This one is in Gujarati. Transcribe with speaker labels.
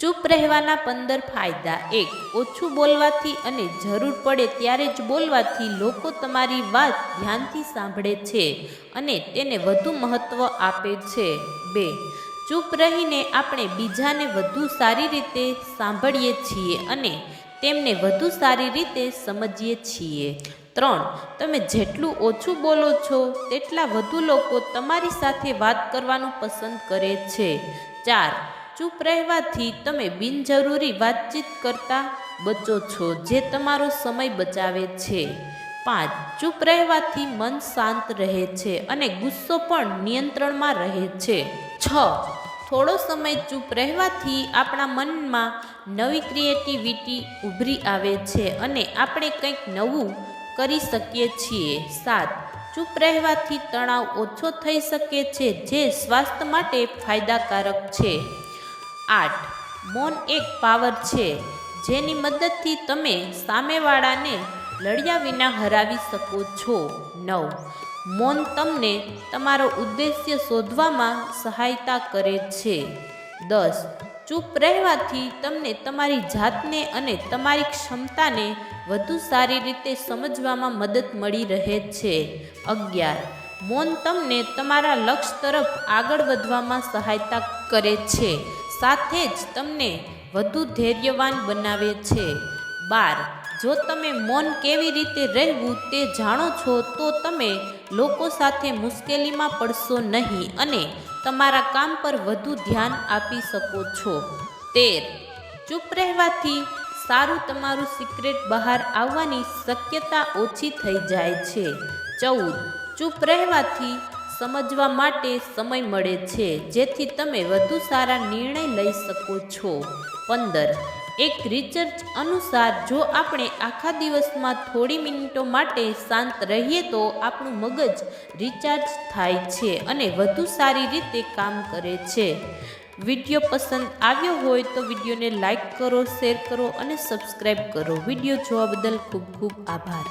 Speaker 1: ચૂપ રહેવાના 15 ફાયદા. 1. ઓછું બોલવાથી અને જરૂર પડે ત્યારે જ બોલવાથી લોકો તમારી વાત ધ્યાનથી સાંભળે છે અને તેને વધુ મહત્ત્વ આપે છે. 2. ચૂપ રહીને આપણે બીજાને વધુ સારી રીતે સાંભળીએ છીએ અને તેમને વધુ સારી રીતે સમજીએ છીએ. 3. તમે જેટલું ઓછું બોલો છો તેટલા વધુ લોકો તમારી સાથે વાત કરવાનું પસંદ કરે છે. 4. ચૂપ રહેવાથી તમે બિનજરૂરી વાતચીત કરતા બચો છો, જે તમારો સમય બચાવે છે. 5. ચૂપ રહેવાથી મન શાંત રહે છે અને ગુસ્સો પણ નિયંત્રણમાં રહે છે. 6. થોડો સમય ચૂપ રહેવાથી આપણા મનમાં નવી ક્રિએટિવિટી ઉભરી આવે છે અને આપણે કંઈક નવું કરી શકીએ છીએ. 7. ચૂપ રહેવાથી તણાવ ઓછો થઈ શકે છે, જે સ્વાસ્થ્ય માટે ફાયદાકારક છે. 8. મૌન એક પાવર છે, જેની મદદથી તમે સામેવાળાને લડ્યા વિના હરાવી શકો છો. 9. મૌન તમને તમારો ઉદ્દેશ્ય શોધવામાં સહાયતા કરે છે. 10. ચૂપ રહેવાથી તમને તમારી જાતને અને તમારી ક્ષમતાને વધુ સારી રીતે સમજવામાં મદદ મળી રહે છે. 11. મૌન તમને તમારા લક્ષ્ય તરફ આગળ વધવામાં સહાયતા કરે છે, સાથે જ તમને વધુ ધૈર્યવાન બનાવે છે. 12. જો તમે મૌન કેવી રીતે રહેવું તે જાણો છો તો તમે લોકો સાથે મુશ્કેલીમાં પડશો નહીં અને તમારા કામ પર વધુ ધ્યાન આપી શકો છો. 13. ચૂપ રહેવાથી તમારું સિક્રેટ બહાર આવવાની શક્યતા ઓછી થઈ જાય છે. 14. ચૂપ રહેવાથી સમજવા માટે સમય મળે છે, જેથી તમે વધુ સારા નિર્ણય લઈ શકો છો. 15. એક રિસર્ચ અનુસાર જો આપણે આખા દિવસમાં થોડી મિનિટો માટે શાંત રહીએ તો આપણું મગજ રિચાર્જ થાય છે અને વધુ સારી રીતે કામ કરે છે. વિડીયો પસંદ આવ્યો હોય તો વિડીયોને લાઈક કરો, શેર કરો અને સબસ્ક્રાઈબ કરો. વિડીયો જોવા બદલ ખૂબ ખૂબ આભાર.